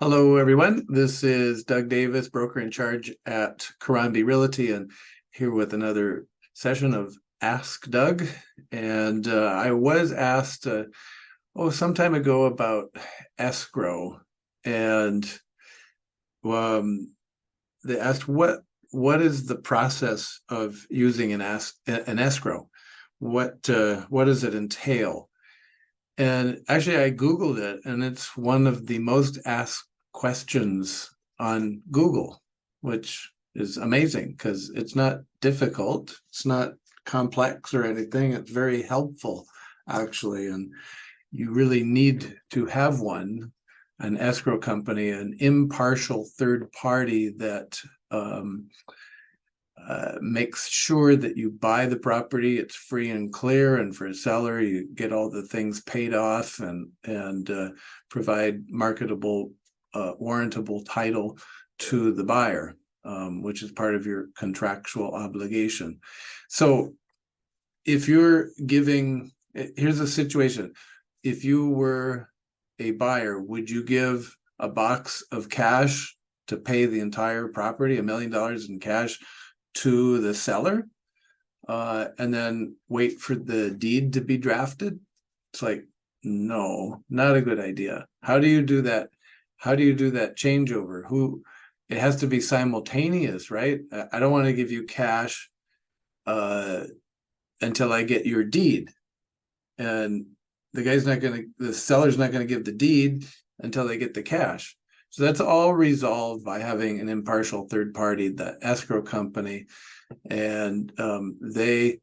Hello, everyone. This is Doug Davis, broker in charge at Karambie Realty, and here with another session of Ask Doug. And I was asked, some time ago about escrow, and they asked what is the process of using an escrow? What does it entail? And actually, I Googled it, and it's one of the most asked questions on Google, which is amazing because it's not difficult. It's not complex or anything. It's very helpful, actually. And you really need to have an escrow company, an impartial third party that makes sure that you buy the property, it's free and clear, and for a seller, you get all the things paid off and provide marketable, warrantable title to the buyer, which is part of your contractual obligation. So if you're giving, here's a situation. If you were a buyer, would you give a box of cash to pay the entire property, $1 million in cash, to the seller, and then wait for the deed to be drafted? It's like, no, not a good idea. How do you do that? How do you do that changeover? It has to be simultaneous, right? I don't want to give you cash until I get your deed. And the seller's not going to give the deed until they get the cash. So that's all resolved by having an impartial third party, the escrow company, and they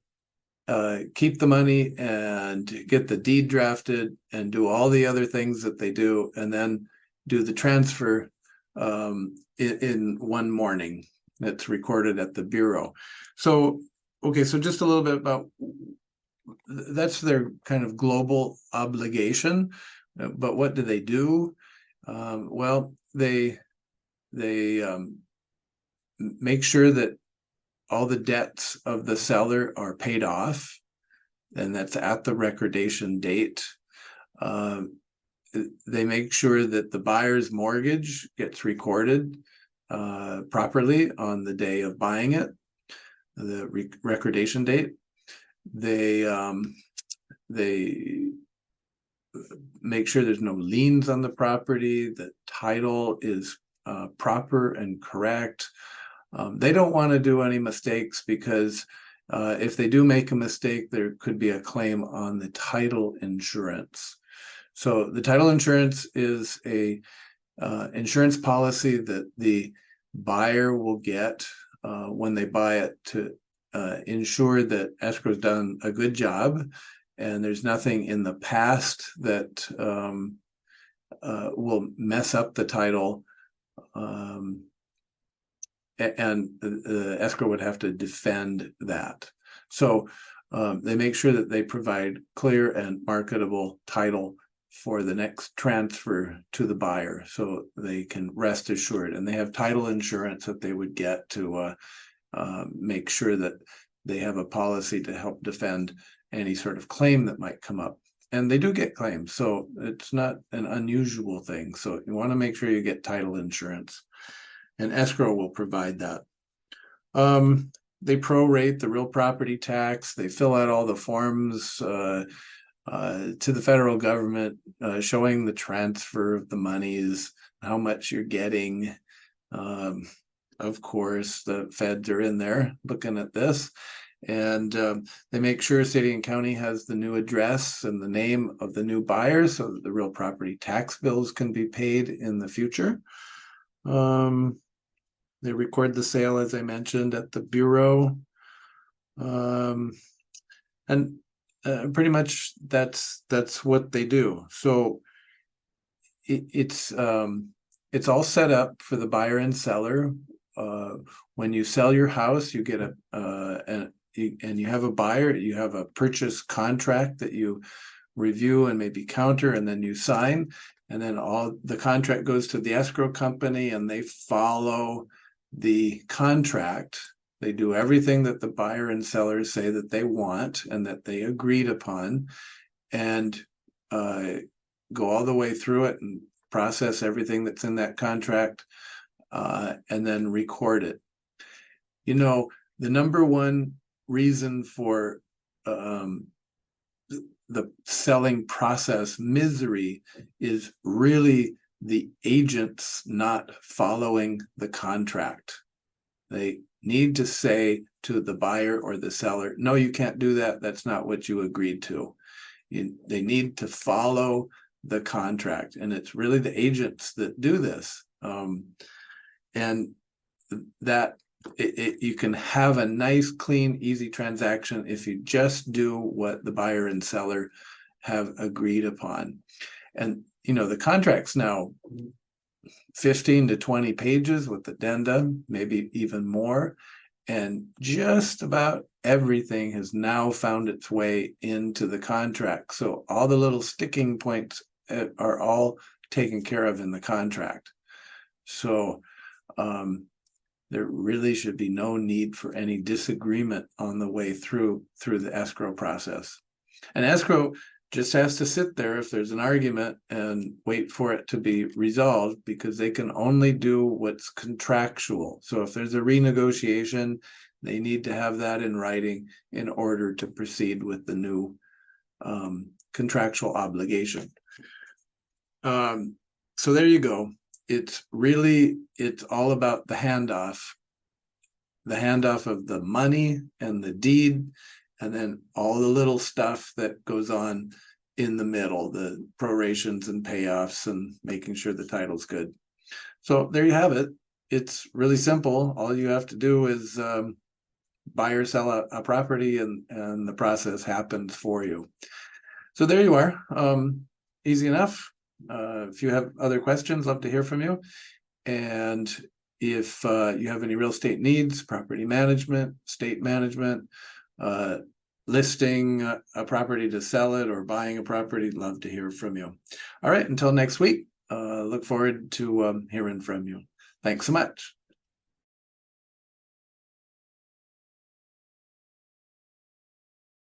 keep the money and get the deed drafted and do all the other things that they do, and then do the transfer in one morning. That's recorded at the bureau. So, okay, so just a little bit about that's their kind of global obligation. But what do they do? Well, they make sure that all the debts of the seller are paid off, and that's at the recordation date. They make sure that the buyer's mortgage gets recorded properly on the day of buying it, the recordation date. They make sure there's no liens on the property, that title is proper and correct. They don't want to do any mistakes, because if they do make a mistake, there could be a claim on the title insurance. So the title insurance is a insurance policy that the buyer will get when they buy it, to ensure that escrow's done a good job and there's nothing in the past that will mess up the title, and the escrow would have to defend that. So they make sure that they provide clear and marketable title for the next transfer to the buyer, so they can rest assured. And they have title insurance that they would get to make sure that they have a policy to help defend any sort of claim that might come up. And they do get claims, so it's not an unusual thing. So you want to make sure you get title insurance, and escrow will provide that. They prorate the real property tax. They fill out all the forms to the federal government, showing the transfer of the monies, how much you're getting. Of course, the feds are in there looking at this, and they make sure city and county has the new address and the name of the new buyer, so that the real property tax bills can be paid in the future. They record the sale, as I mentioned, at the bureau, and pretty much that's what they do. So it's all set up for the buyer and seller. When you sell your house, you get and you have a buyer, you have a purchase contract that you review and maybe counter, and then you sign, and then all the contract goes to the escrow company, and they follow the contract. They do everything that the buyer and seller say that they want and that they agreed upon, and go all the way through it, and process everything that's in that contract, and then record it. You know, the number one reason for the selling process misery is really the agents not following the contract. They need to say to the buyer or the seller, no, you can't do that. That's not what you agreed to. They need to follow the contract. And it's really the agents that do this. And that you can have a nice, clean, easy transaction if you just do what the buyer and seller have agreed upon. And, you know, the contract's now 15 to 20 pages with addenda, maybe even more. And just about everything has now found its way into the contract. So all the little sticking points are all taken care of in the contract. So there really should be no need for any disagreement on the way through the escrow process. And escrow just has to sit there if there's an argument and wait for it to be resolved, because they can only do what's contractual. So if there's a renegotiation, they need to have that in writing in order to proceed with the new contractual obligation. So there you go. It's all about the handoff of the money and the deed, and then all the little stuff that goes on in the middle, the prorations and payoffs and making sure the title's good. So there you have it. It's really simple. All you have to do is buy or sell a property, and the process happens for you. So there you are. Easy enough. If you have other questions, love to hear from you. And if you have any real estate needs, property management, estate management, listing a property to sell it, or buying a property, love to hear from you. All right, until next week, look forward to hearing from you. Thanks so much.